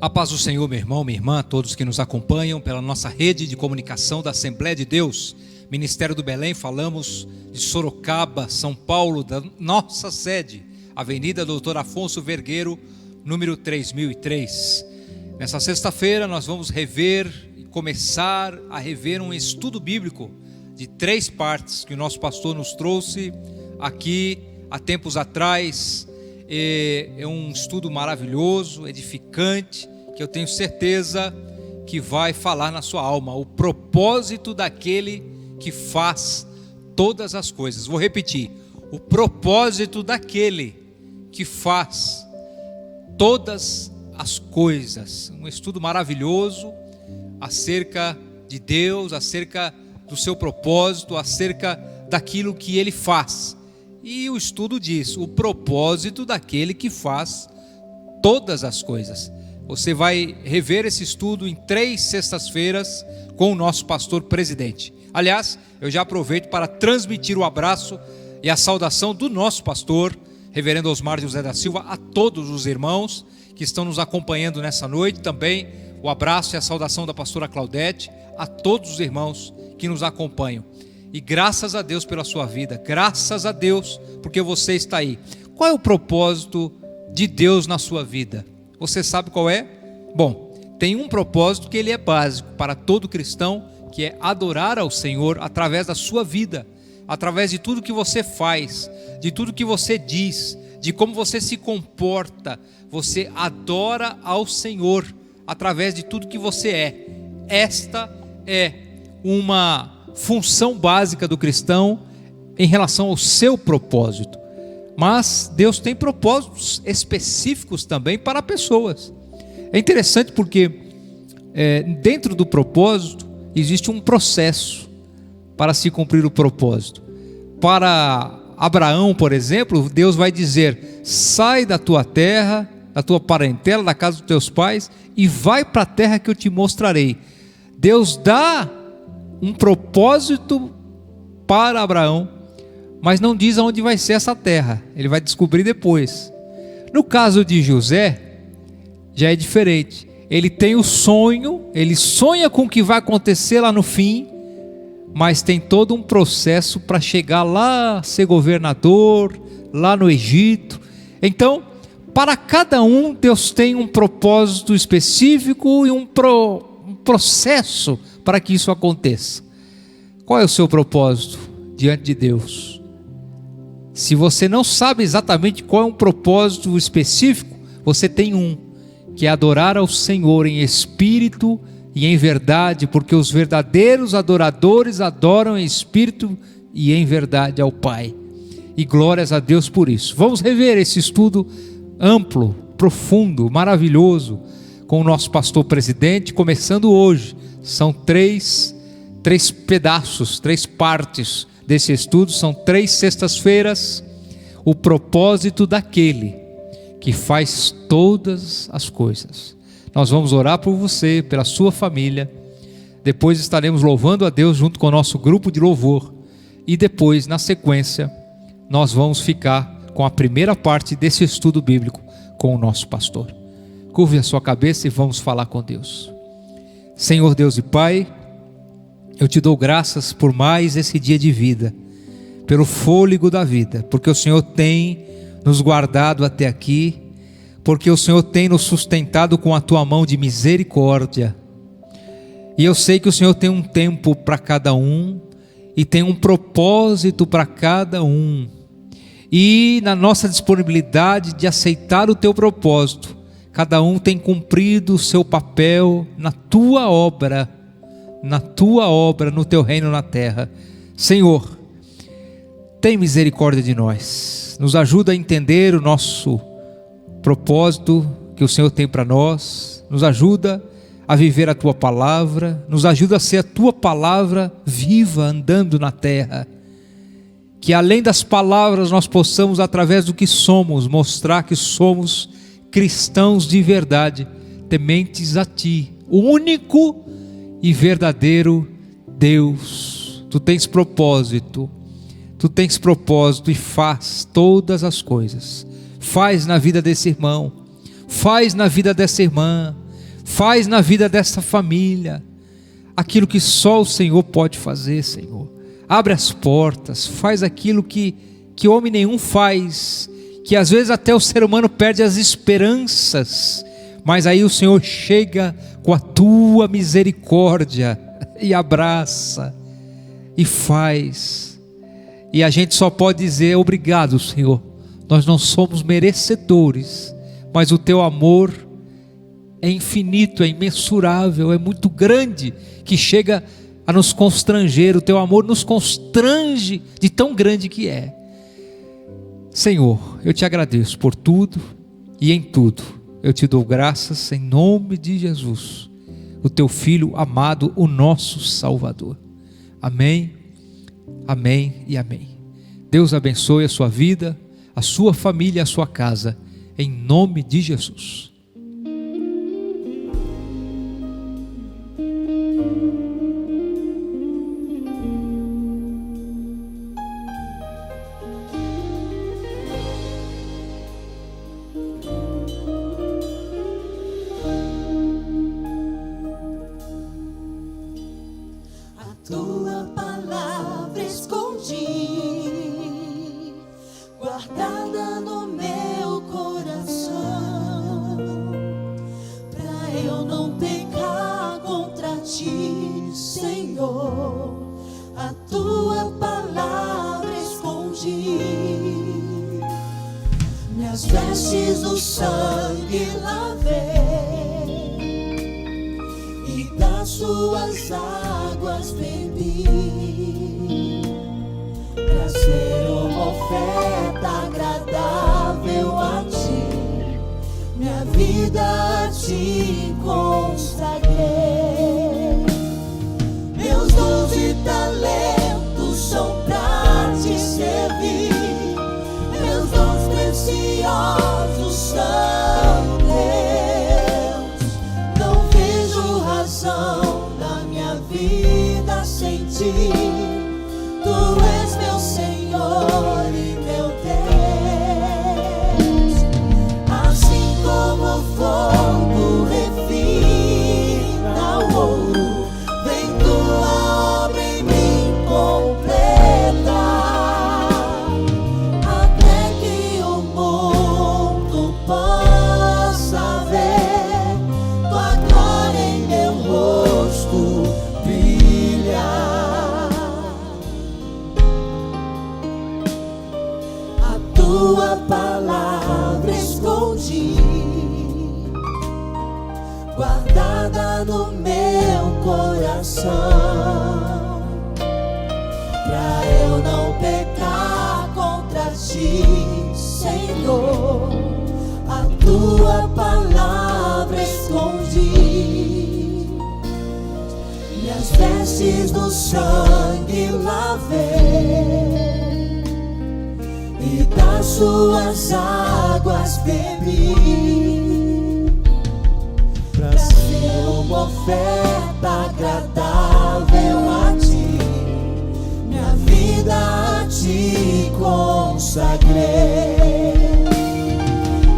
A paz do Senhor, meu irmão, minha irmã, todos que nos acompanham pela nossa rede de comunicação da Assembleia de Deus, Ministério do Belém. Falamos de Sorocaba, São Paulo, da nossa sede, Avenida Doutor Afonso Vergueiro, número 3003. Nessa sexta-feira nós vamos começar a rever um estudo bíblico de 3 partes que o nosso pastor nos trouxe aqui há tempos atrás. É um estudo maravilhoso, edificante, que eu tenho certeza que vai falar na sua alma o propósito daquele que faz todas as coisas. Vou repetir: o propósito daquele que faz todas as coisas. Um estudo maravilhoso acerca de Deus, acerca do seu propósito, acerca daquilo que ele faz. E o estudo diz: o propósito daquele que faz todas as coisas. Você vai rever esse estudo em 3 sextas-feiras com o nosso pastor presidente. Aliás, eu já aproveito para transmitir o abraço e a saudação do nosso pastor, reverendo Osmar José da Silva, a todos os irmãos que estão nos acompanhando nessa noite. Também o abraço e a saudação da pastora Claudete, a todos os irmãos que nos acompanham. E graças a Deus pela sua vida, graças a Deus porque você está aí. Qual é o propósito de Deus na sua vida? Você sabe qual é? Bom, tem um propósito que ele é básico para todo cristão, que é adorar ao Senhor através da sua vida, através de tudo que você faz, de tudo que você diz, de como você se comporta. Você adora ao Senhor através de tudo que você é. Esta é uma função básica do cristão em relação ao seu propósito. Mas Deus tem propósitos específicos também para pessoas. É interessante porque dentro do propósito existe um processo para se cumprir o propósito. Para Abraão, por exemplo, Deus vai dizer: sai da tua terra, da tua parentela, da casa dos teus pais, e vai para a terra que eu te mostrarei. Deus dá um propósito para Abraão, mas não diz aonde vai ser essa terra. Ele vai descobrir depois. No caso de José, já é diferente. Ele tem o sonho, ele sonha com o que vai acontecer lá no fim, mas tem todo um processo para chegar lá, ser governador, lá no Egito. Então, para cada um, Deus tem um propósito específico e um processo para que isso aconteça. Qual é o seu propósito diante de Deus? Se você não sabe exatamente qual é um propósito específico, você tem um, que é adorar ao Senhor em espírito e em verdade, porque os verdadeiros adoradores adoram em espírito e em verdade ao Pai. E glórias a Deus por isso. Vamos rever esse estudo amplo, profundo, maravilhoso, com o nosso pastor presidente, começando hoje. São três pedaços, 3 partes desse estudo, são 3 sextas-feiras. O propósito daquele que faz todas as coisas. Nós vamos orar por você, pela sua família. Depois estaremos louvando a Deus junto com o nosso grupo de louvor. E depois, na sequência, nós vamos ficar com a primeira parte desse estudo bíblico com o nosso pastor. Curve a sua cabeça e vamos falar com Deus. Senhor Deus e Pai, eu te dou graças por mais esse dia de vida, pelo fôlego da vida, porque o Senhor tem nos guardado até aqui, porque o Senhor tem nos sustentado com a tua mão de misericórdia. E eu sei que o Senhor tem um tempo para cada um e tem um propósito para cada um. E na nossa disponibilidade de aceitar o teu propósito, cada um tem cumprido o seu papel na tua obra, no teu reino na terra. Senhor, tem misericórdia de nós, nos ajuda a entender o nosso propósito que o Senhor tem para nós, nos ajuda a viver a tua palavra, nos ajuda a ser a tua palavra viva andando na terra, que além das palavras nós possamos, através do que somos, mostrar que somos cristãos de verdade, tementes a ti, o único e verdadeiro Deus. Tu tens propósito e faz todas as coisas. Faz na vida desse irmão, faz na vida dessa irmã, Faz na vida dessa família aquilo que só o Senhor pode fazer, Senhor. Abre as portas, faz aquilo que homem nenhum faz, que às vezes até o ser humano perde as esperanças, mas aí o Senhor chega com a tua misericórdia e abraça e faz, e a gente só pode dizer obrigado, Senhor. Nós não somos merecedores, mas o teu amor é infinito, é imensurável, é muito grande, que chega a nos constranger. O teu amor nos constrange de tão grande que é. Senhor, eu te agradeço por tudo e em tudo. Eu te dou graças em nome de Jesus, o teu Filho amado, o nosso Salvador. Amém, amém e amém. Deus abençoe a sua vida, a sua família, a sua casa, em nome de Jesus. Tua palavra escondi, guardada no meu coração, pra eu não pecar contra ti, Senhor. A tua palavra escondi, minhas vestes do sangue lavei, e das suas águas bebi, pra ser uma oferta agradável a ti, minha vida a ti consagrei. Meus dons e talentos são pra te servir, meus dons preciosos são teus. Não vejo razão na minha vida sem ti. Tu és meu Senhor e meu Deus. Assim como o fogo refina o ouro, vem tua obra em mim completa, até que o mundo possa ver tua glória em meu rosto brilhar. A tua palavra escondi, guardada no meu coração, pra eu não pecar contra ti, Senhor. A tua palavra escondi, minhas vestes do sangue lavei, e das suas águas bebi, pra ser uma oferta agradável a ti, minha vida a ti consagrei.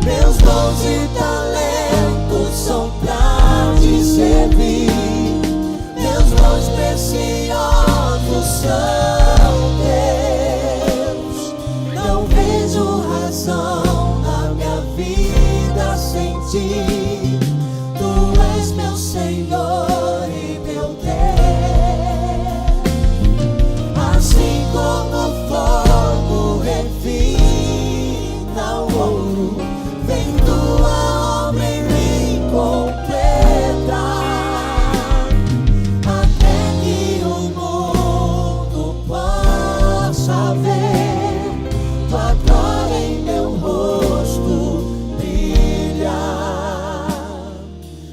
Meus dons e talentos são pra te servir, meus dons preciosos são teus. Não vejo razão na minha vida sem ti. Tu és meu Senhor e meu Deus. Assim como o fogo refina o ouro, vem tua obra em mim completa, até que o mundo possa ver tua glória em meu rosto brilhar,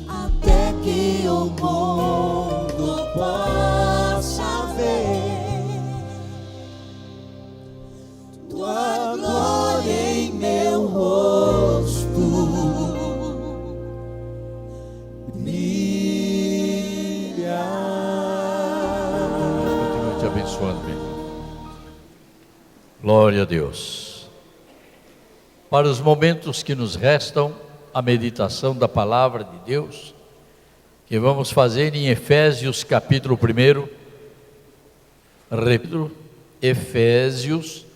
até que o mundo possa ver tua glória em meu rosto brilhar. Continue te abençoando, meu irmão. Glória a Deus. Para os momentos que nos restam, a meditação da palavra de Deus, que vamos fazer em Efésios capítulo 1. Repito, Efésios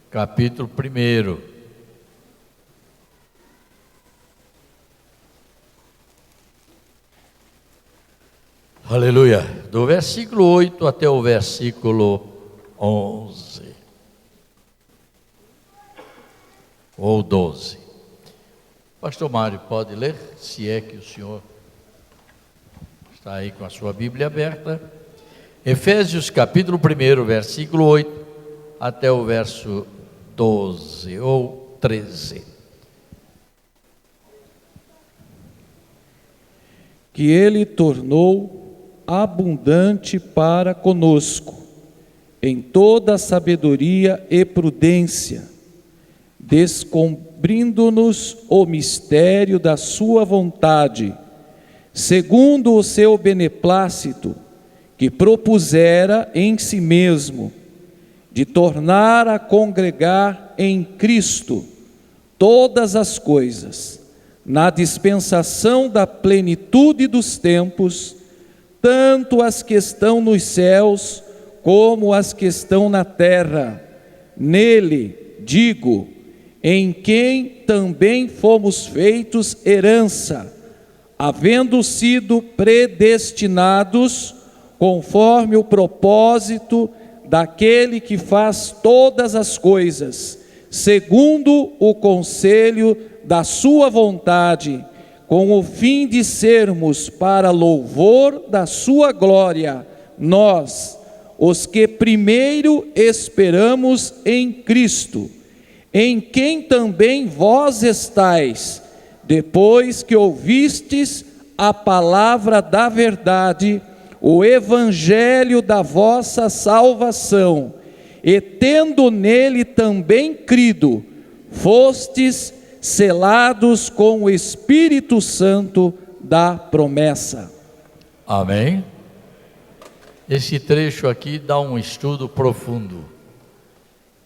capítulo 1. Aleluia. Do versículo 8 até o versículo 11. Ou 12. Pastor Mário, pode ler, se é que o senhor está aí com a sua Bíblia aberta. Efésios capítulo 1, versículo 8 até o verso 12 ou 13. Que Ele tornou abundante para conosco, em toda sabedoria e prudência, descobrindo-nos o mistério da sua vontade, segundo o seu beneplácito, que propusera em si mesmo, de tornar a congregar em Cristo todas as coisas, na dispensação da plenitude dos tempos, tanto as que estão nos céus, como as que estão na terra. Nele, digo, em quem também fomos feitos herança, havendo sido predestinados conforme o propósito daquele que faz todas as coisas, segundo o conselho da sua vontade, com o fim de sermos para louvor da sua glória, nós, os que primeiro esperamos em Cristo, em quem também vós estáis, depois que ouvistes a palavra da verdade, o evangelho da vossa salvação, e tendo nele também crido, fostes selados com o Espírito Santo da promessa. Amém? Esse trecho aqui dá um estudo profundo,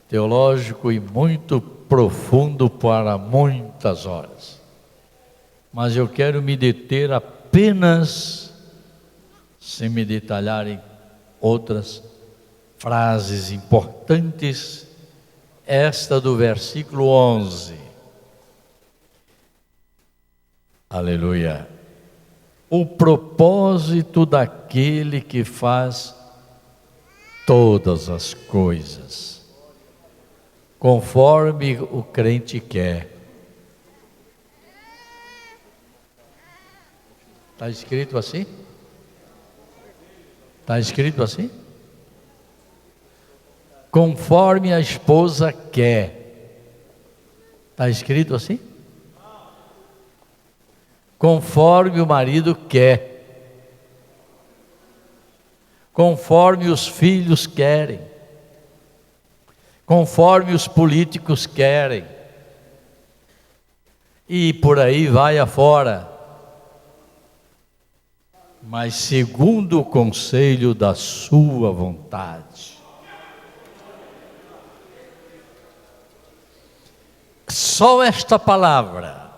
teológico e muito profundo para muitas horas. Mas eu quero me deter apenas, sem me detalhar em outras frases importantes, esta do versículo 11. Aleluia. O propósito daquele que faz todas as coisas, conforme o crente quer. Está escrito assim? Está escrito assim? Conforme a esposa quer. Está escrito assim? Conforme o marido quer. Conforme os filhos querem. Conforme os políticos querem. E por aí vai afora. Mas segundo o conselho da sua vontade. Só esta palavra,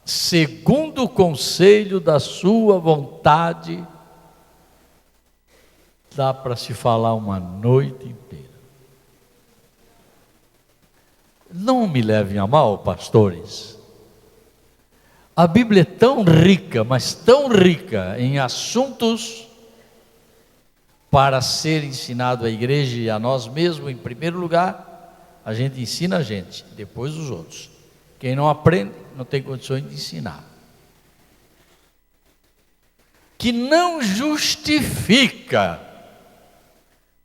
segundo o conselho da sua vontade, dá para se falar uma noite inteira. Não me levem a mal, pastores. A Bíblia é tão rica, mas tão rica em assuntos para ser ensinado à igreja e a nós mesmos, em primeiro lugar, a gente ensina a gente, depois os outros. Quem não aprende, não tem condições de ensinar. Que não justifica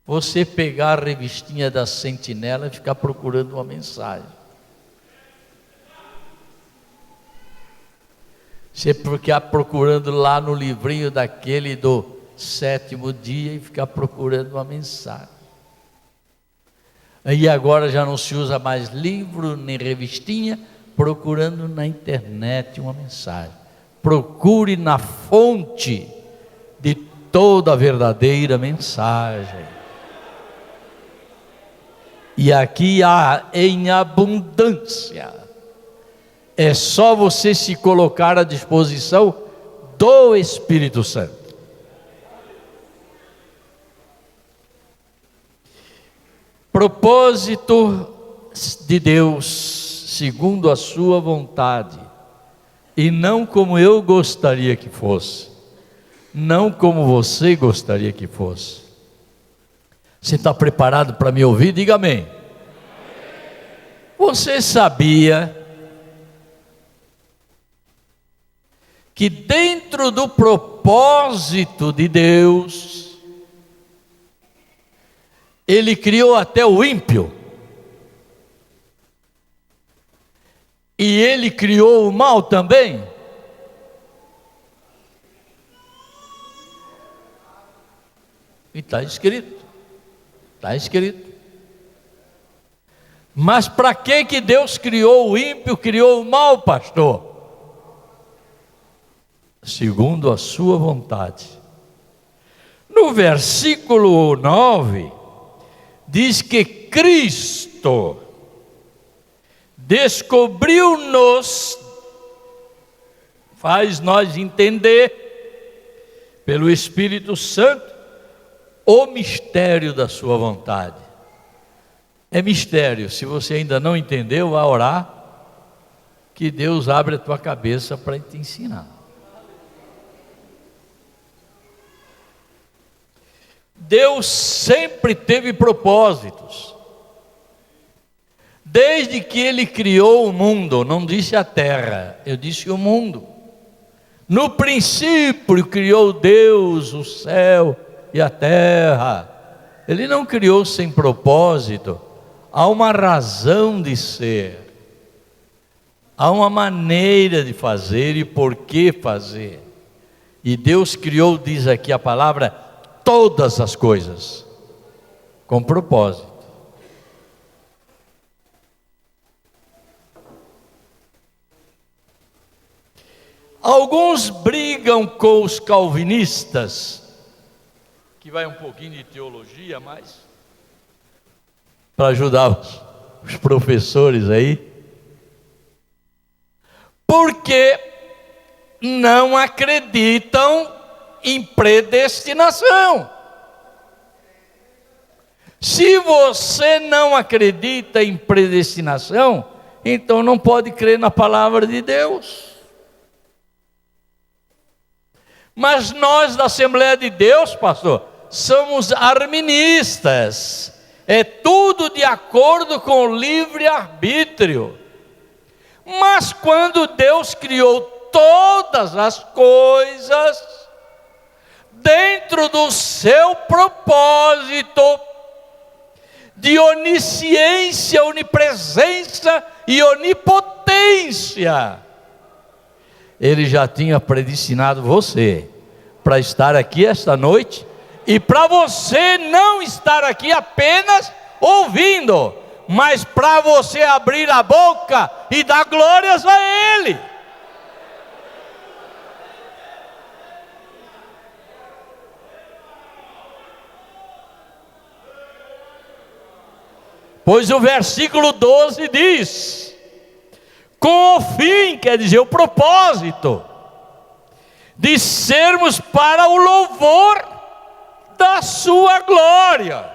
você pegar a revistinha da Sentinela e ficar procurando uma mensagem. Você ficar procurando lá no livrinho daquele do 7º dia e ficar procurando uma mensagem. E agora já não se usa mais livro nem revistinha, procurando na internet uma mensagem. Procure na fonte de toda a verdadeira mensagem. E aqui há em abundância. É só você se colocar à disposição do Espírito Santo. Propósito de Deus, segundo a sua vontade, e não como eu gostaria que fosse, não como você gostaria que fosse. Você está preparado para me ouvir? Diga amém. Você sabia que dentro do propósito de Deus, Ele criou até o ímpio, e Ele criou o mal também? E está escrito, está escrito. Mas para que Deus criou o ímpio, criou o mal, pastor? Segundo a sua vontade. No versículo 9, diz que Cristo descobriu-nos, faz nós entender, pelo Espírito Santo, o mistério da sua vontade. É mistério. Se você ainda não entendeu, vá orar, que Deus abre a tua cabeça para te ensinar. Deus sempre teve propósitos. Desde que Ele criou o mundo, não disse a terra, eu disse o mundo. No princípio criou Deus o céu e a terra. Ele não criou sem propósito. Há uma razão de ser, há uma maneira de fazer e por que fazer. E Deus criou, diz aqui a palavra, todas as coisas com propósito. Alguns brigam com os calvinistas, que vai um pouquinho de teologia, mas para ajudar os professores aí, porque não acreditam em predestinação. Se você não acredita em predestinação, então não pode crer na palavra de Deus. Mas nós da Assembleia de Deus, pastor, somos arministas. É tudo de acordo com o livre-arbítrio. Mas quando Deus criou todas as coisas, dentro do seu propósito de onisciência, onipresença e onipotência, Ele já tinha predestinado você para estar aqui esta noite, e para você não estar aqui apenas ouvindo, mas para você abrir a boca e dar glórias a Ele. Pois o versículo 12 diz, com o fim, quer dizer, o propósito, de sermos para o louvor da sua glória.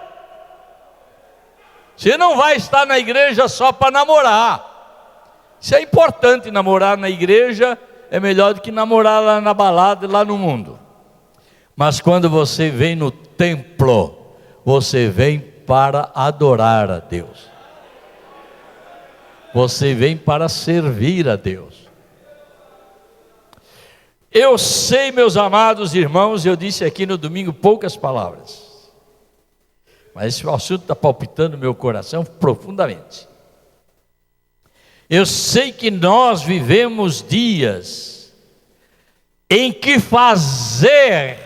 Você não vai estar na igreja só para namorar. Isso é importante, namorar na igreja é melhor do que namorar lá na balada, lá no mundo. Mas quando você vem no templo, você vem para adorar a Deus. Você vem para servir a Deus. Eu sei, meus amados irmãos, eu disse aqui no domingo poucas palavras, mas esse assunto está palpitando no meu coração profundamente. Eu sei que nós vivemos dias em que fazer,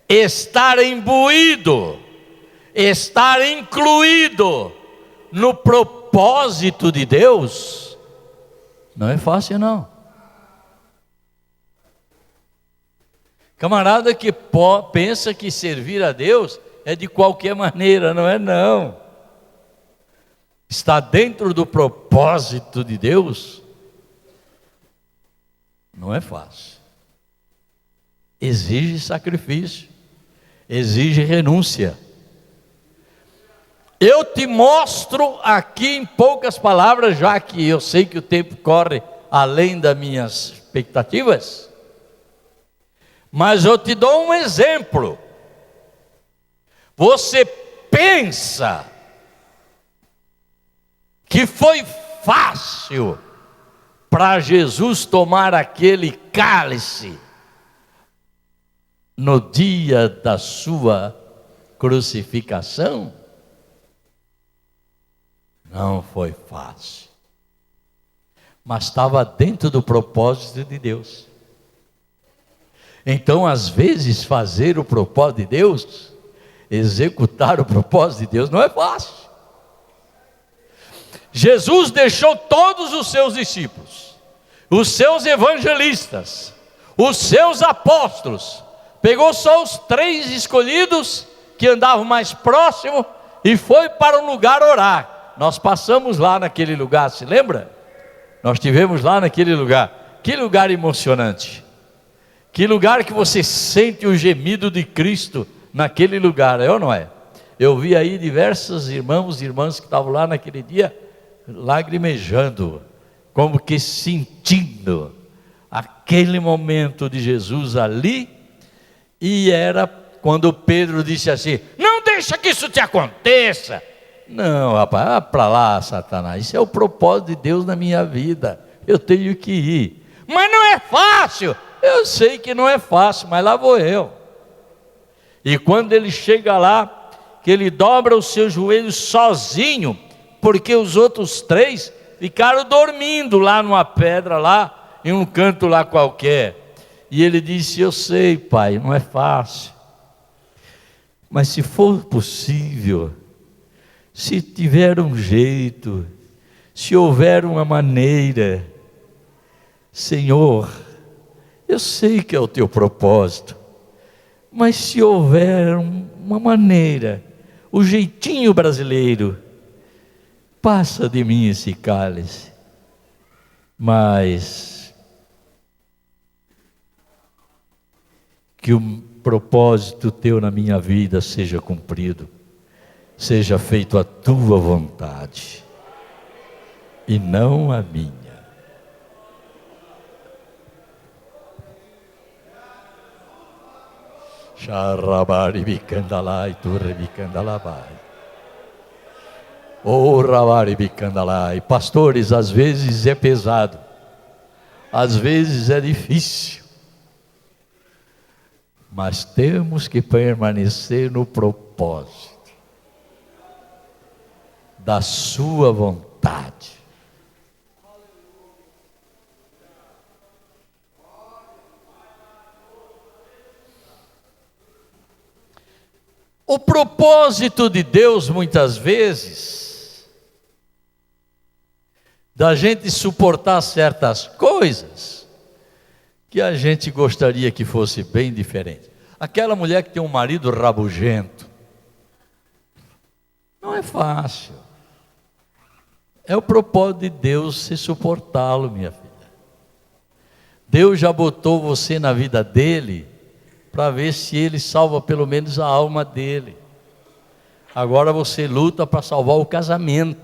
estar imbuído, estar incluído no propósito de Deus, não é fácil não. Camarada que pensa que servir a Deus é de qualquer maneira, não é não. Está dentro do propósito de Deus, não é fácil. exige sacrifício, exige renúncia. Eu te mostro aqui em poucas palavras, já que eu sei que o tempo corre além das minhas expectativas, mas eu te dou um exemplo. Você pensa que foi fácil para Jesus tomar aquele cálice no dia da sua crucificação? Não foi fácil, mas estava dentro do propósito de Deus. Então, às vezes, fazer o propósito de Deus, executar o propósito de Deus, não é fácil. Jesus deixou todos os seus discípulos, os seus evangelistas, os seus apóstolos, pegou só os 3 escolhidos que andavam mais próximo e foi para um lugar orar. Nós passamos lá naquele lugar, se lembra? Nós estivemos lá naquele lugar. Que lugar emocionante. Que lugar que você sente o gemido de Cristo naquele lugar, é ou não é? Eu vi aí diversos irmãos e irmãs que estavam lá naquele dia, lagrimejando, como que sentindo aquele momento de Jesus ali. E era quando Pedro disse assim: não deixa que isso te aconteça. Não, rapaz, vai para lá, Satanás, isso é o propósito de Deus na minha vida, eu tenho que ir. Mas não é fácil. Eu sei que não é fácil, mas lá vou eu. E quando ele chega lá, que ele dobra os seus joelhos sozinho, porque os outros 3 ficaram dormindo lá numa pedra, lá em um canto lá qualquer. E ele disse: eu sei, Pai, não é fácil, mas se for possível, se tiver um jeito, se houver uma maneira, Senhor, eu sei que é o teu propósito, mas se houver uma maneira, o jeitinho brasileiro, passa de mim esse cálice, mas que o propósito teu na minha vida seja cumprido, seja feito a tua vontade e não a minha. Xarabari-bicandalai, turrebicandalabai. Oh, rabari-bicandalai. Pastores, às vezes é pesado, às vezes é difícil, mas temos que permanecer no propósito da sua vontade. O propósito de Deus, muitas vezes, da gente suportar certas coisas que a gente gostaria que fosse bem diferente. Aquela mulher que tem um marido rabugento, não é fácil. É o propósito de Deus se suportá-lo, minha filha. Deus já botou você na vida dele para ver se ele salva pelo menos a alma dele. Agora você luta para salvar o casamento,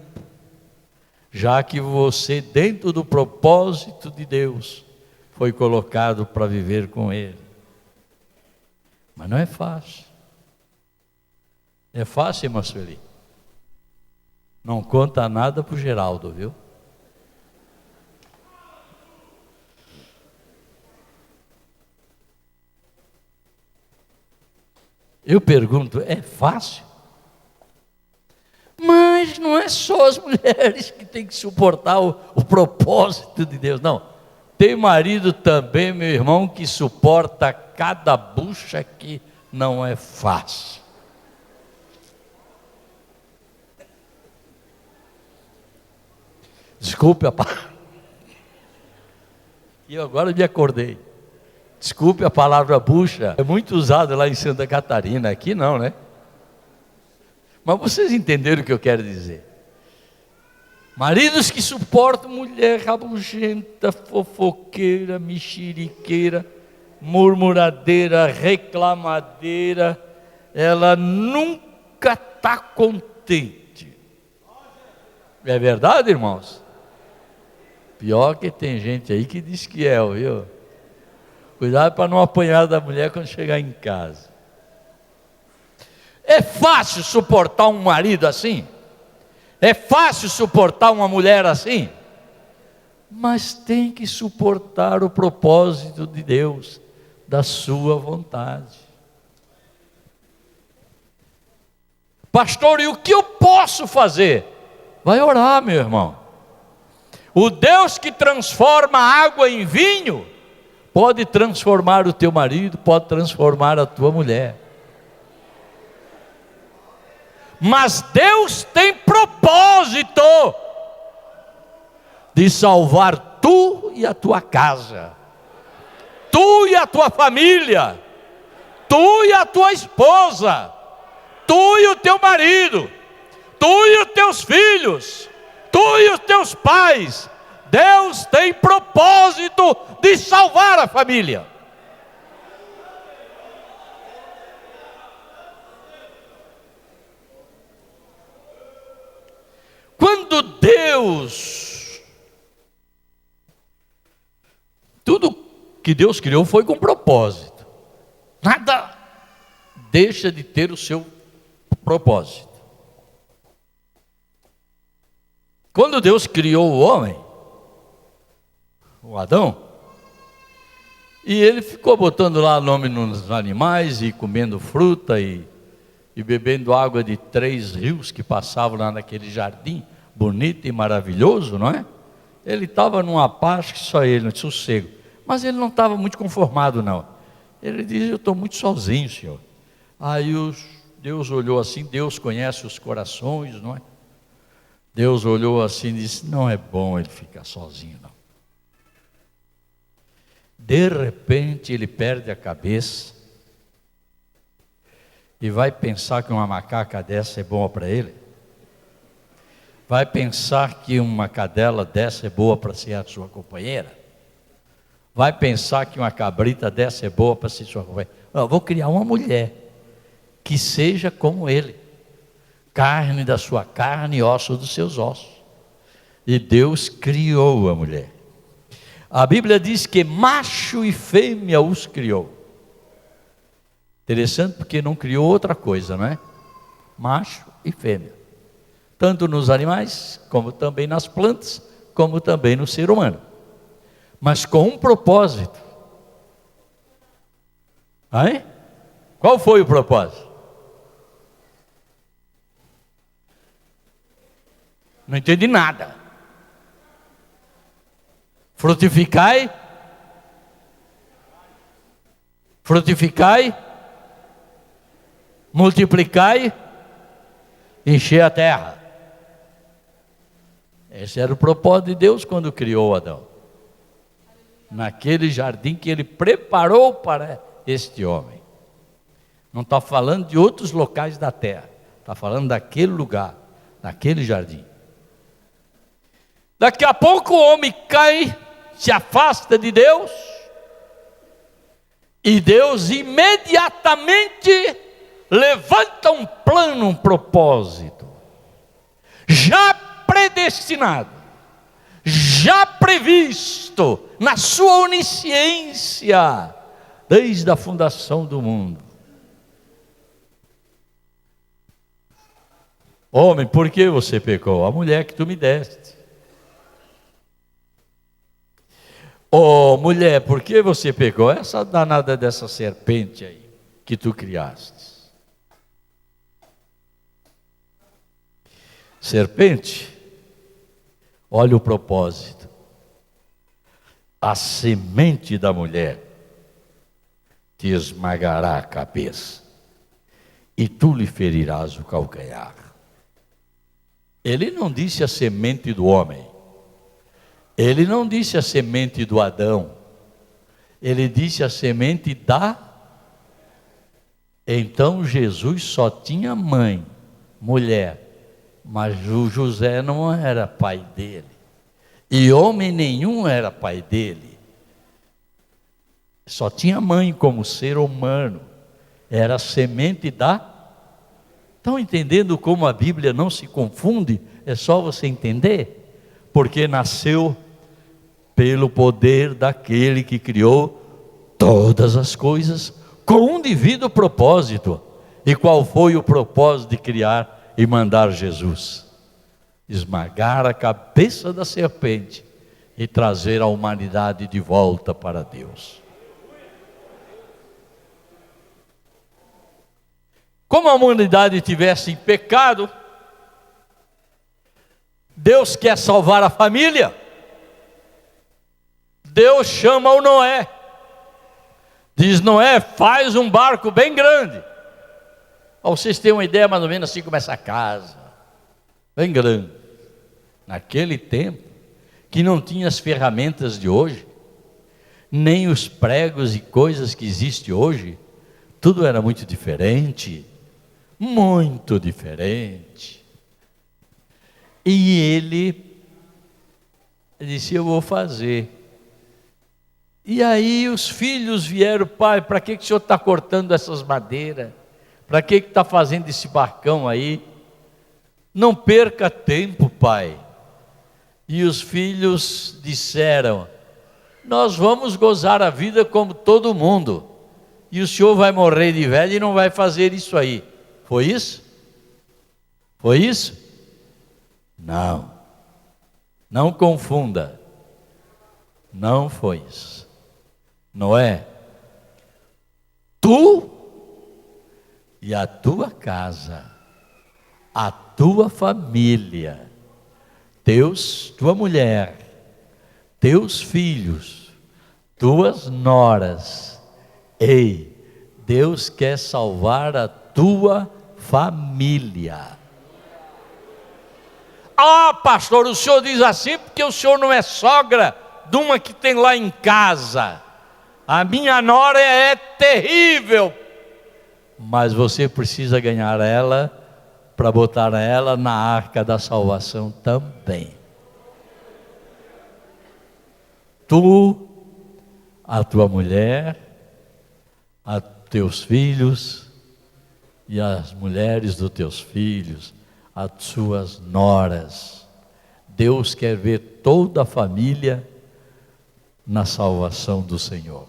já que você, dentro do propósito de Deus, foi colocado para viver com ele. Mas não é fácil. É fácil, irmã Sueli? Não conta nada para o Geraldo, viu? Eu pergunto, é fácil? Mas não é só as mulheres que têm que suportar o propósito de Deus, não. Tem marido também, meu irmão, que suporta cada bucha que não é fácil. Desculpe a palavra. E eu agora me acordei. Desculpe a palavra bucha. É muito usada lá em Santa Catarina. Aqui não, né? Mas vocês entenderam o que eu quero dizer. Maridos que suportam mulher rabugenta, fofoqueira, mexeriqueira. murmuradeira, reclamadeira, ela nunca está contente. É verdade, irmãos? Pior que tem gente aí que diz que é, viu? Cuidado para não apanhar da mulher quando chegar em casa. É fácil suportar um marido assim? É fácil suportar uma mulher assim? Mas tem que suportar o propósito de Deus, da sua vontade. Pastor, e o que eu posso fazer? Vai orar, meu irmão. O Deus que transforma água em vinho, pode transformar o teu marido, pode transformar a tua mulher. Mas Deus tem propósito de salvar tu e a tua casa, tu e a tua família, tu e a tua esposa, tu e o teu marido, tu e os teus filhos, tu e os teus pais. Deus tem propósito de salvar a família. Quando Deus, tudo que Deus criou foi com propósito. Nada deixa de ter o seu propósito. Quando Deus criou o homem, o Adão, e ele ficou botando lá nome nos animais e comendo fruta e bebendo água de 3 rios que passavam lá naquele jardim bonito e maravilhoso, não é? Ele estava numa paz que só ele, no sossego. Mas ele não estava muito conformado, não. Ele diz: eu estou muito sozinho, Senhor. Aí Deus olhou assim, Deus conhece os corações, não é? Deus olhou assim e disse: não é bom ele ficar sozinho, não. De repente ele perde a cabeça e vai pensar que uma macaca dessa é boa para ele. Vai pensar que uma cadela dessa é boa para ser a sua companheira. Vai pensar que uma cabrita dessa é boa para ser sua companheira. Eu vou criar uma mulher que seja como ele, carne da sua carne e osso dos seus ossos. E Deus criou a mulher. A Bíblia diz que macho e fêmea os criou. Interessante, porque não criou outra coisa, não é? Macho e fêmea. Tanto nos animais, como também nas plantas, como também no ser humano. Mas com um propósito. Aí? Qual foi o propósito? Não entendi nada. Frutificai, multiplicai, encher a terra. Esse era o propósito de Deus quando criou Adão, naquele jardim que ele preparou para este homem. Não está falando de outros locais da terra, está falando daquele lugar, daquele jardim. Daqui a pouco o homem cai, se afasta de Deus, e Deus imediatamente levanta um plano, um propósito, já predestinado, já previsto na sua onisciência, desde a fundação do mundo. Homem, por que você pecou? A mulher que tu me deste. Oh, mulher, por que você pegou essa danada dessa serpente aí que tu criaste? Serpente, olha o propósito. A semente da mulher te esmagará a cabeça e tu lhe ferirás o calcanhar. Ele não disse a semente do homem. Ele não disse a semente do Adão, ele disse a semente da... Então Jesus só tinha mãe, mulher, mas o José não era pai dele, e homem nenhum era pai dele. Só tinha mãe como ser humano. Era a semente da... Estão entendendo como a Bíblia não se confunde? É só você entender. Porque nasceu pelo poder daquele que criou todas as coisas com um devido propósito. E qual foi o propósito de criar e mandar Jesus? Esmagar a cabeça da serpente e trazer a humanidade de volta para Deus. Como a humanidade tivesse em pecado, Deus quer salvar a família. Deus chama o Noé. Diz: Noé, faz um barco bem grande. Para vocês terem uma ideia mais ou menos assim como essa casa, bem grande. Naquele tempo, que não tinha as ferramentas de hoje, nem os pregos e coisas que existem hoje, tudo era muito diferente. Muito diferente. E ele disse: eu vou fazer. E aí os filhos vieram: pai, para que o senhor está cortando essas madeiras? Para que está fazendo esse barcão aí? Não perca tempo, pai. E os filhos disseram: nós vamos gozar a vida como todo mundo, e o senhor vai morrer de velho e não vai fazer isso aí. Foi isso? Foi isso? Não. Não confunda. Não foi isso. Noé, tu e a tua casa, a tua família, tua mulher, teus filhos, tuas noras. Ei, Deus quer salvar a tua família. Ah, pastor, o senhor diz assim porque o senhor não é sogra de uma que tem lá em casa. A minha nora é terrível. Mas você precisa ganhar ela para botar ela na arca da salvação também. Tu, a tua mulher, a teus filhos e as mulheres dos teus filhos, as suas noras. Deus quer ver toda a família na salvação do Senhor.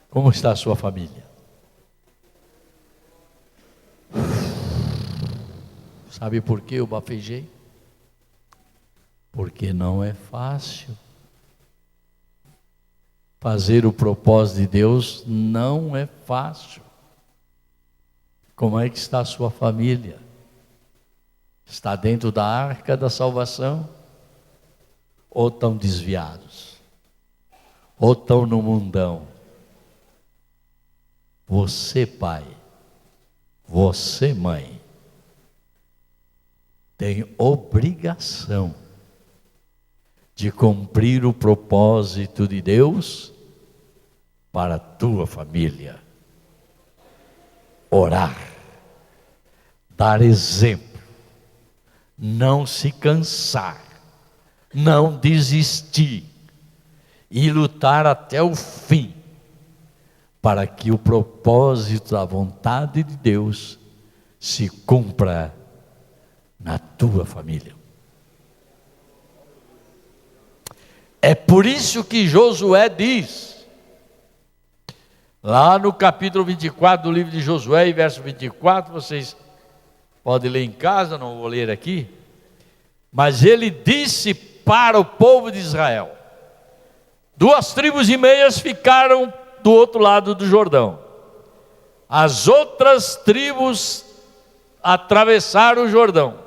Como está a sua família? Sabe por que eu bafejei? Porque não é fácil. Fazer o propósito de Deus não é fácil. Como é que está a sua família? Está dentro da arca da salvação? Ou estão desviados? Ou estão no mundão? Você, pai, você, mãe, tem obrigação de cumprir o propósito de Deus para a tua família. Orar, dar exemplo, não se cansar, não desistir e lutar até o fim, para que o propósito da vontade de Deus se cumpra na tua família. É por isso que Josué diz, lá no capítulo 24 do livro de Josué, verso 24, vocês podem ler em casa, não vou ler aqui, mas ele disse para o povo de Israel: 2,5 tribos ficaram do outro lado do Jordão, as outras tribos atravessaram o Jordão.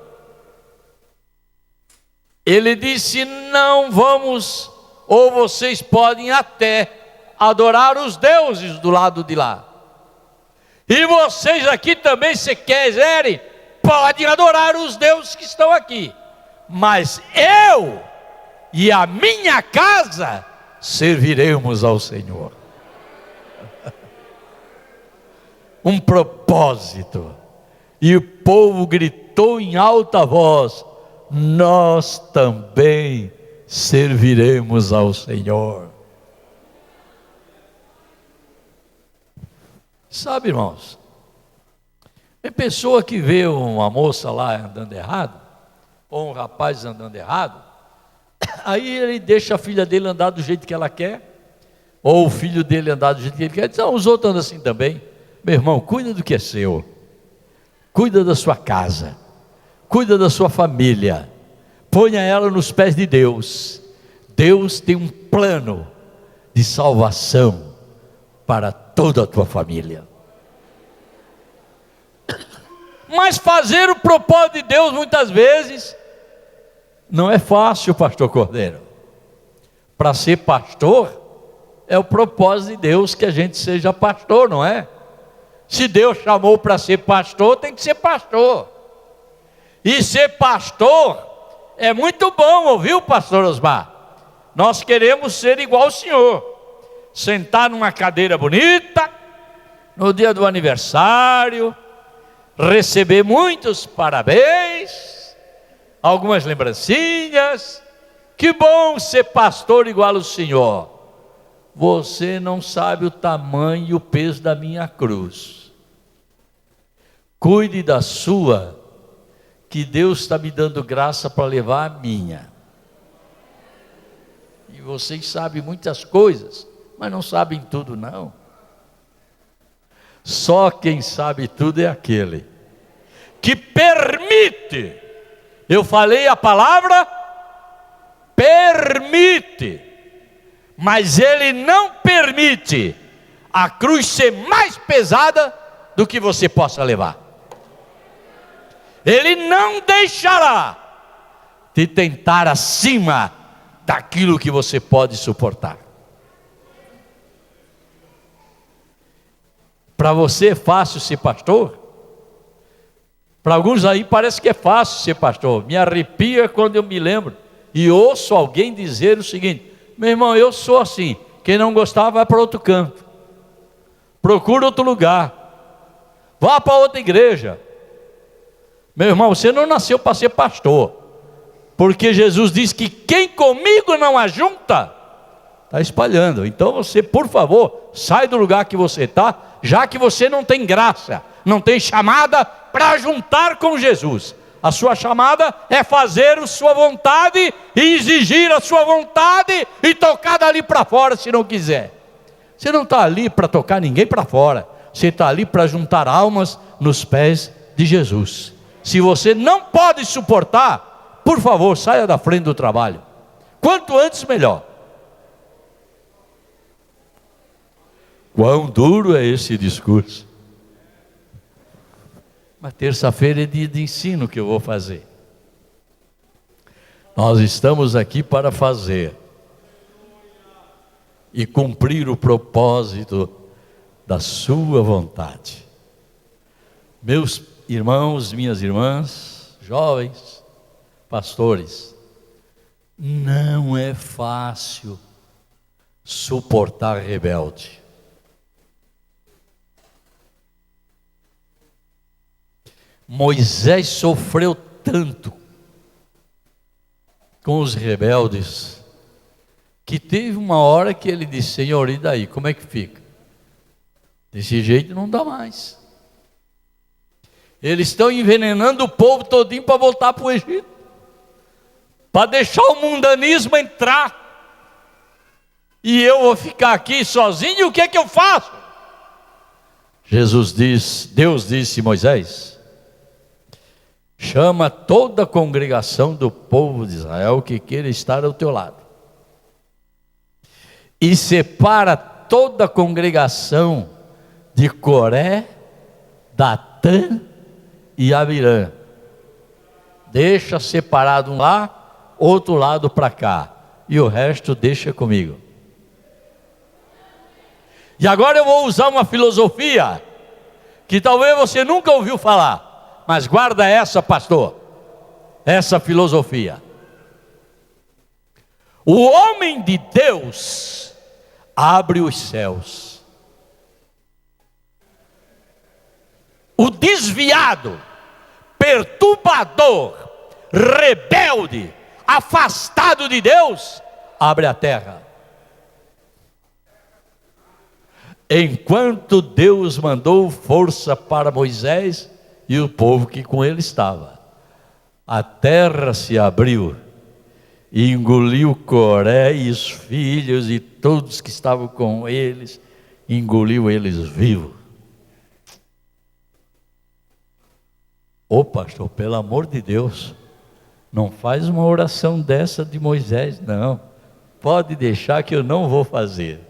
Ele disse: não vamos, ou vocês podem até adorar os deuses do lado de lá, e vocês aqui também, se quiserem, podem adorar os deuses que estão aqui, mas eu e a minha casa serviremos ao Senhor. Um propósito. E o povo gritou em alta voz: nós também serviremos ao Senhor. Sabe, irmãos, tem pessoa que vê uma moça lá andando errado, ou um rapaz andando errado, aí ele deixa a filha dele andar do jeito que ela quer, ou o filho dele andar do jeito que ele quer, diz, os outros andam assim também. Meu irmão, cuida do que é seu, cuida da sua casa, cuida da sua família, ponha ela nos pés de Deus. Deus tem um plano de salvação para toda a tua família. Mas fazer o propósito de Deus muitas vezes não é fácil, pastor Cordeiro. Para ser pastor, é o propósito de Deus que a gente seja pastor, não é? Se Deus chamou para ser pastor, tem que ser pastor. E ser pastor é muito bom, ouviu, pastor Osmar? Nós queremos ser igual ao senhor, sentar numa cadeira bonita, no dia do aniversário, receber muitos parabéns, algumas lembrancinhas. Que bom ser pastor igual ao senhor. Você não sabe o tamanho e o peso da minha cruz. Cuide da sua, que Deus está me dando graça para levar a minha. E vocês sabem muitas coisas, mas não sabem tudo não. Só quem sabe tudo é aquele que permite. Eu falei a palavra permite, mas ele não permite a cruz ser mais pesada do que você possa levar. Ele não deixará te tentar acima daquilo que você pode suportar. Para você é fácil ser pastor? Para alguns aí parece que é fácil ser pastor. Me arrepia quando eu me lembro e ouço alguém dizer o seguinte: meu irmão, eu sou assim, quem não gostar vai para outro canto, procura outro lugar, vá para outra igreja. Meu irmão, você não nasceu para ser pastor, porque Jesus diz que quem comigo não ajunta, está espalhando. Então você, por favor, sai do lugar que você está, já que você não tem graça, não tem chamada para juntar com Jesus. A sua chamada é fazer a sua vontade e exigir a sua vontade e tocar dali para fora se não quiser. Você não está ali para tocar ninguém para fora, você está ali para juntar almas nos pés de Jesus. Se você não pode suportar, por favor, saia da frente do trabalho. Quanto antes, melhor. Quão duro é esse discurso. Mas terça-feira é dia de ensino que eu vou fazer. Nós estamos aqui para fazer e cumprir o propósito da sua vontade. Meus irmãos, minhas irmãs, jovens, pastores, não é fácil suportar rebelde. Moisés sofreu tanto com os rebeldes, que teve uma hora que ele disse: Senhor, e daí, como é que fica? Desse jeito não dá mais. Eles estão envenenando o povo todinho para voltar para o Egito, para deixar o mundanismo entrar, e eu vou ficar aqui sozinho, e o que é que eu faço? Deus disse a Moisés: chama toda a congregação do povo de Israel que queira estar ao teu lado, e separa toda a congregação de Coré, Datã e Abirã. Deixa separado um lá, outro lado para cá, e o resto deixa comigo. E agora eu vou usar uma filosofia que talvez você nunca ouviu falar, mas guarda essa, pastor, essa filosofia. O homem de Deus abre os céus. O desviado, perturbador, rebelde, afastado de Deus, abre a terra. Enquanto Deus mandou força para Moisés e o povo que com ele estava, a terra se abriu e engoliu Coré e os filhos e todos que estavam com eles, engoliu eles vivos. Ô pastor, pelo amor de Deus, não faz uma oração dessa de Moisés, não. Pode deixar que eu não vou fazer.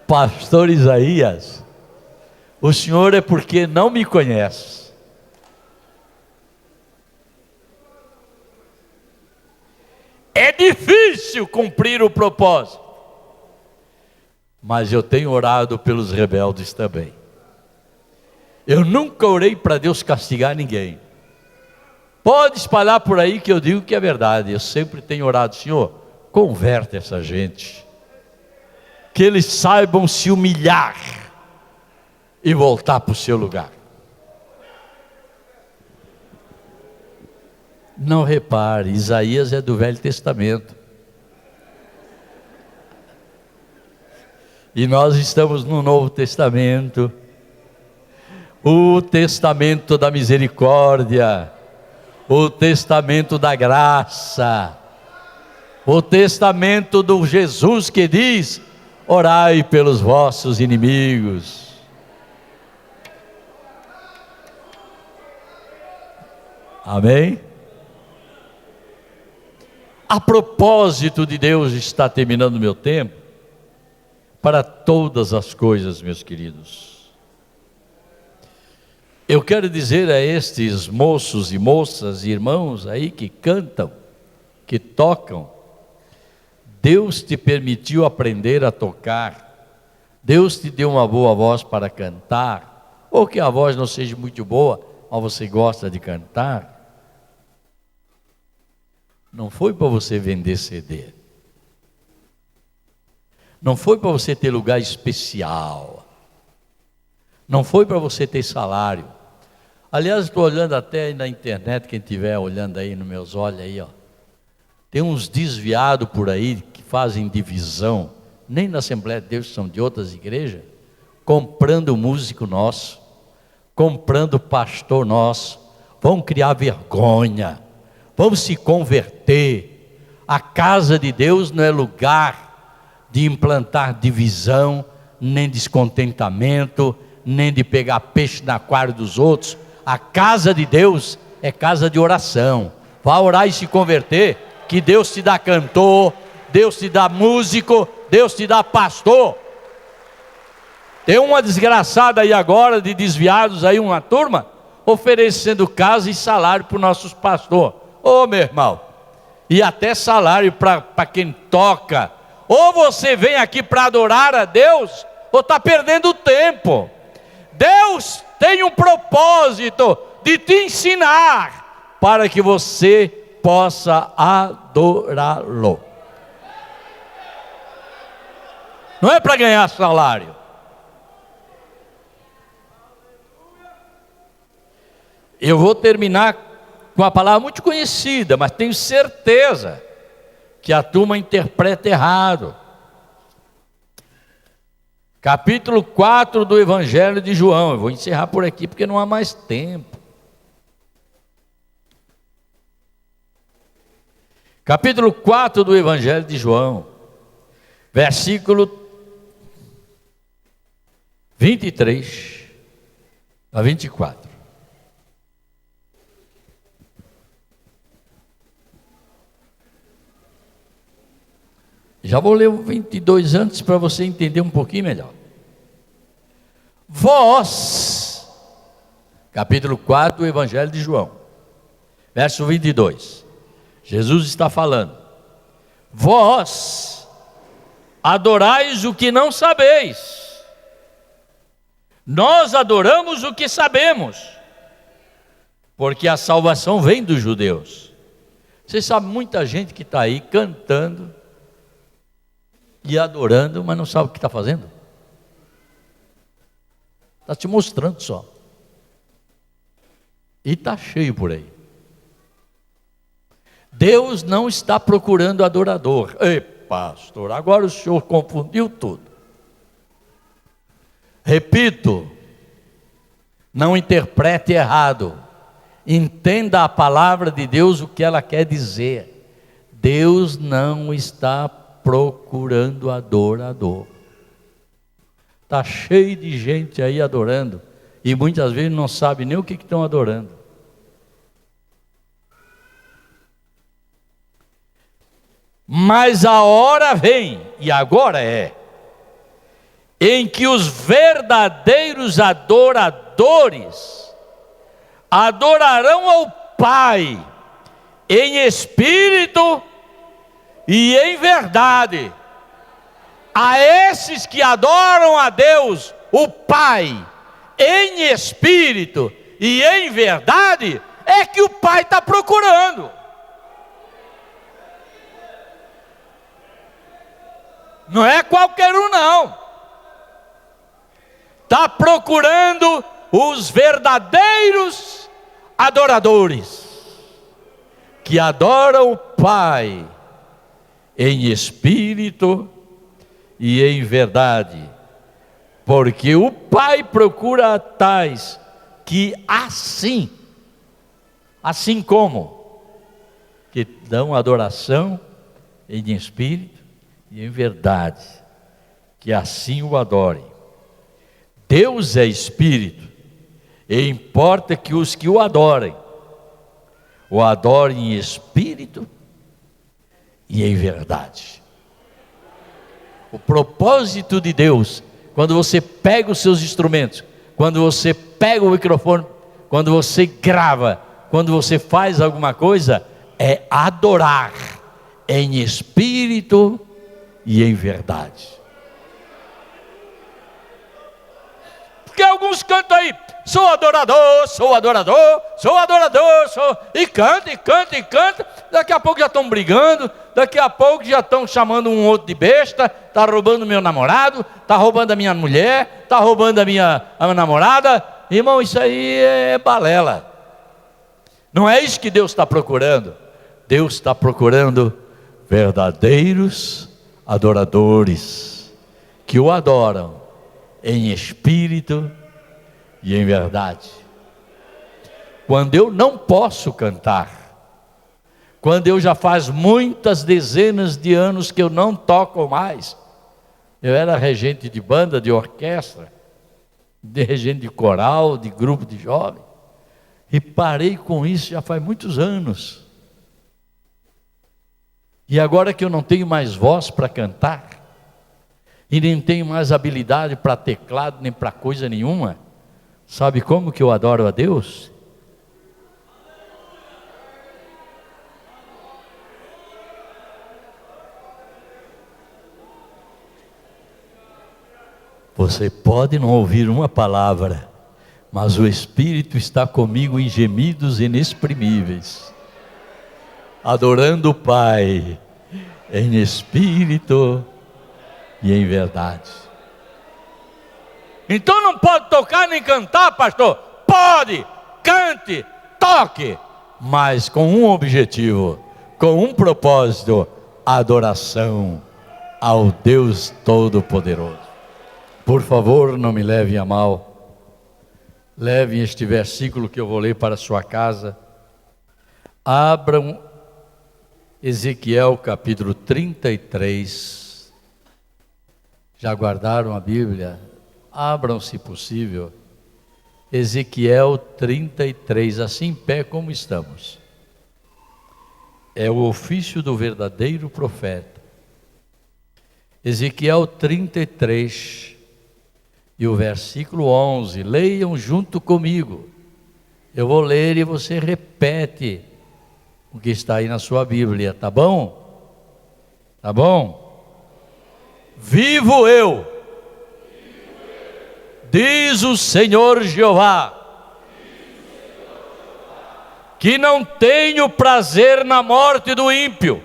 Pastor Isaías, o senhor é porque não me conhece. É difícil cumprir o propósito, mas eu tenho orado pelos rebeldes também. Eu nunca orei para Deus castigar ninguém. Pode espalhar por aí que eu digo que é verdade. Eu sempre tenho orado, Senhor, converte essa gente, que eles saibam se humilhar e voltar para o seu lugar. Não repare, Isaías é do Velho Testamento. E nós estamos no Novo Testamento. O testamento da misericórdia, o testamento da graça, o testamento do Jesus que diz: orai pelos vossos inimigos. Amém? A propósito de Deus, está terminando o meu tempo, para todas as coisas, meus queridos. Eu quero dizer a estes moços e moças, irmãos aí que cantam, que tocam, Deus te permitiu aprender a tocar, Deus te deu uma boa voz para cantar, ou que a voz não seja muito boa, mas você gosta de cantar. Não foi para você vender CD, não foi para você ter lugar especial, não foi para você ter salário. Aliás, estou olhando até na internet, quem estiver olhando aí nos meus olhos aí, ó, tem uns desviados por aí que fazem divisão, nem na Assembleia de Deus, são de outras igrejas, comprando músico nosso, comprando pastor nosso, vão criar vergonha, vão se converter. A casa de Deus não é lugar de implantar divisão, nem descontentamento, nem de pegar peixe na aquário dos outros. A casa de Deus é casa de oração. Vá orar e se converter, que Deus te dá cantor, Deus te dá músico, Deus te dá pastor. Tem uma desgraçada aí agora de desviados aí, uma turma, oferecendo casa e salário para os nossos pastores. Ô meu irmão, e até salário para quem toca. Ou você vem aqui para adorar a Deus, ou está perdendo tempo. Deus tem um propósito de te ensinar, para que você possa adorá-lo. Não é para ganhar salário. Eu vou terminar com uma palavra muito conhecida, mas tenho certeza que a turma interpreta errado. Capítulo 4 do Evangelho de João. Eu vou encerrar por aqui porque não há mais tempo. Capítulo 4 do Evangelho de João, versículo 23 a 24. Já vou ler o 22 antes para você entender um pouquinho melhor. Vós, capítulo 4 do Evangelho de João, verso 22. Jesus está falando: vós adorais o que não sabeis, nós adoramos o que sabemos, porque a salvação vem dos judeus. Você sabe, muita gente que está aí cantando e adorando, mas não sabe o que está fazendo. Está te mostrando só. E está cheio por aí. Deus não está procurando adorador. Ei, pastor, agora o senhor confundiu tudo. Repito, não interprete errado. Entenda a palavra de Deus, o que ela quer dizer. Deus não está procurando adorador. Está cheio de gente aí adorando, e muitas vezes não sabe nem o que estão adorando. Mas a hora vem, e agora é, em que os verdadeiros adoradores adorarão ao Pai em espírito e em verdade. A esses que adoram a Deus, o Pai, em espírito e em verdade, é que o Pai está procurando. Não é qualquer um, não. Está procurando os verdadeiros adoradores, que adoram o Pai em espírito e em verdade, porque o Pai procura tais que assim como, que dão adoração em espírito e em verdade, que assim o adorem. Deus é espírito, e importa que os que o adorem em espírito e em verdade. O propósito de Deus, quando você pega os seus instrumentos, quando você pega o microfone, quando você grava, quando você faz alguma coisa, é adorar em espírito e em verdade. Porque alguns cantam aí, sou adorador, sou adorador, sou adorador, sou... E canta, e canta, e canta. Daqui a pouco já estão brigando, daqui a pouco já estão chamando um outro de besta, está roubando meu namorado, está roubando a minha mulher, está roubando a minha namorada. Irmão, isso aí é balela. Não é isso que Deus está procurando. Deus está procurando verdadeiros adoradores, que o adoram em espírito e em verdade. Quando eu não posso cantar, quando eu já faz muitas dezenas de anos que eu não toco mais, eu era regente de banda, de orquestra, de regente de coral, de grupo de jovens, e parei com isso já faz muitos anos. E agora que eu não tenho mais voz para cantar, e nem tenho mais habilidade para teclado, nem para coisa nenhuma, sabe como que eu adoro a Deus? Você pode não ouvir uma palavra, mas o Espírito está comigo em gemidos inexprimíveis, adorando o Pai em espírito e em verdade. Então não pode tocar nem cantar, pastor? Pode, cante, toque, mas com um objetivo, com um propósito: adoração ao Deus Todo-Poderoso. Por favor, não me levem a mal, levem este versículo que eu vou ler para a sua casa. Abram Ezequiel capítulo 33. Já guardaram a Bíblia? Abram, se possível, Ezequiel 33, assim em pé como estamos. É o ofício do verdadeiro profeta. Ezequiel 33 e o versículo 11, leiam junto comigo. Eu vou ler e você repete o que está aí na sua Bíblia, tá bom? Tá bom? Vivo eu, diz o Senhor Jeová, que não tenho prazer na morte do ímpio,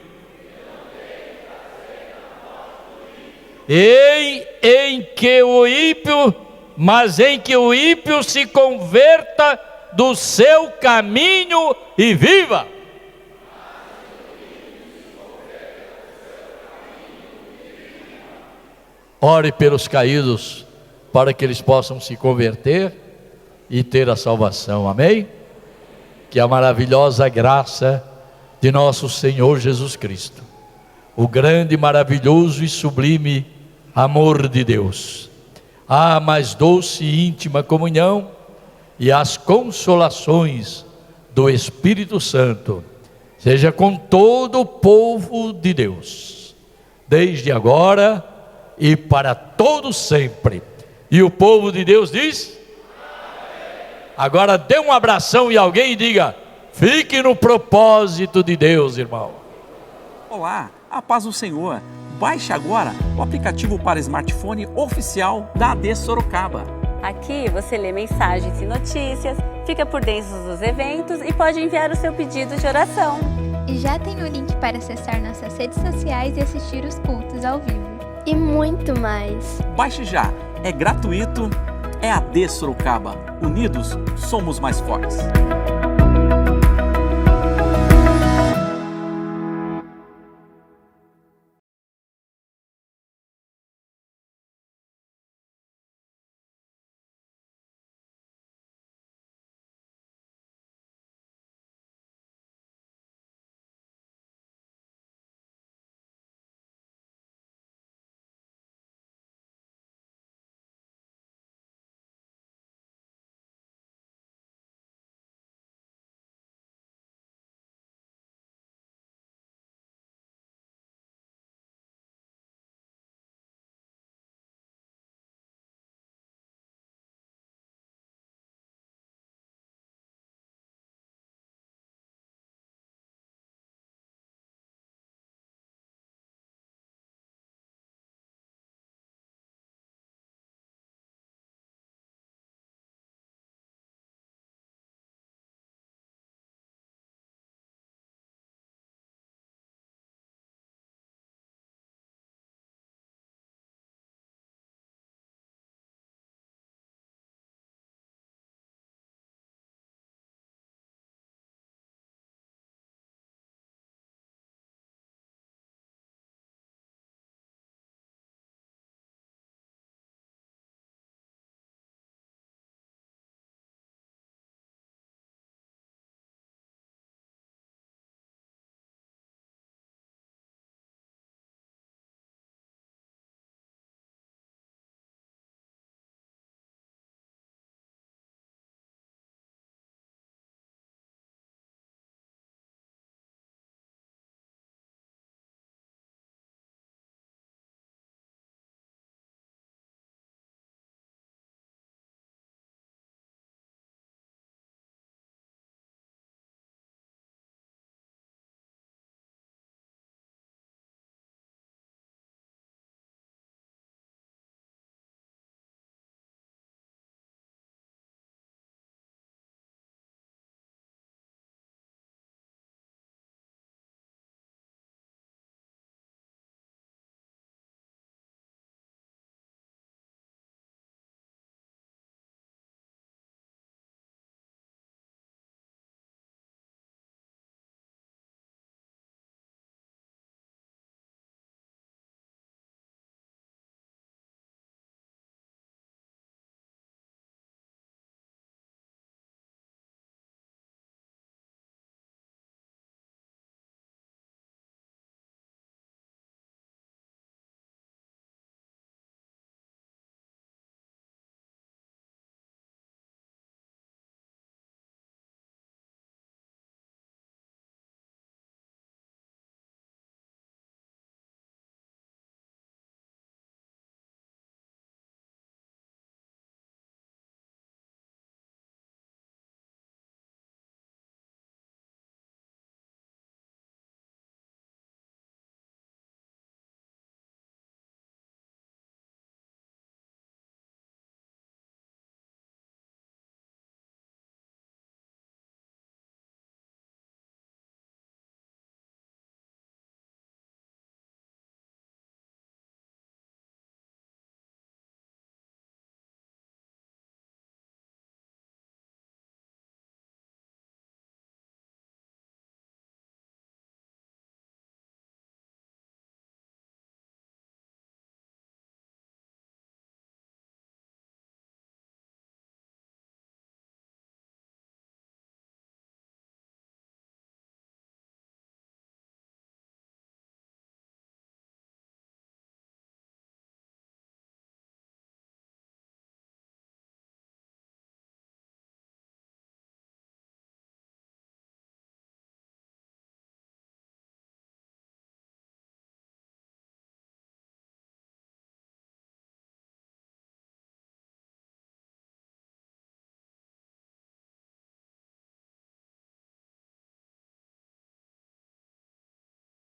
em que o ímpio mas em que o ímpio se converta do seu caminho e viva. Ore pelos caídos, para que eles possam se converter e ter a salvação, amém? Que a maravilhosa graça de nosso Senhor Jesus Cristo, o grande, maravilhoso e sublime amor de Deus, a mais doce e íntima comunhão e as consolações do Espírito Santo, seja com todo o povo de Deus, desde agora e para todo sempre. E o povo de Deus diz: agora dê um abração em alguém e diga: fique no propósito de Deus, irmão. Olá, a paz do Senhor. Baixe agora o aplicativo para smartphone oficial da AD Sorocaba. Aqui você lê mensagens e notícias, fica por dentro dos eventos e pode enviar o seu pedido de oração. E já tem o link para acessar nossas redes sociais e assistir os cultos ao vivo. E muito mais. Baixe já, é gratuito, é AD Sorocaba. Unidos, somos mais fortes.